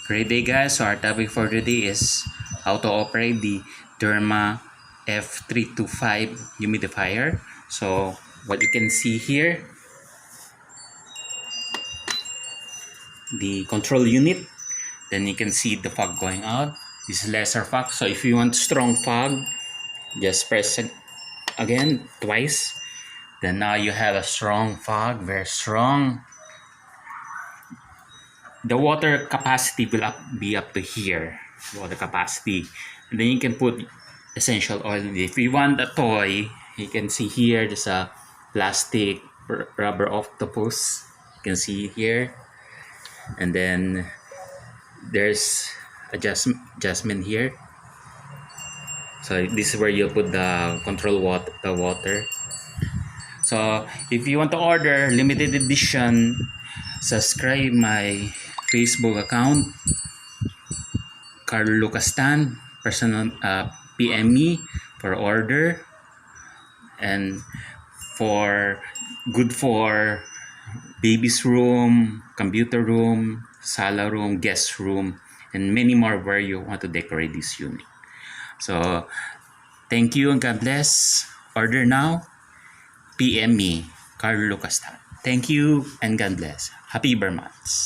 Great day, guys. So our topic for today is how to operate the Deerma F325 Humidifier. So what you can see here, the control unit. Then you can see the fog going out. This is lesser fog. So if you want strong fog, just press it again twice. Then now you have a strong fog, very strong. The water capacity will be up to here, water capacity. And then you can put essential oil. If you want a toy, you can see here there's a plastic rubber octopus. You can see here. And then there's adjustment here. So this is where you put the control water. So if you want to order limited edition, subscribe my Facebook account, Carl Lucas Tan, personal PM me for order, and for baby's room, computer room, sala room, guest room, and many more where you want to decorate this unit. So thank you and God bless. Order now. PM me, Carl Lucas Tan. Thank you and God bless. Happy Burmans.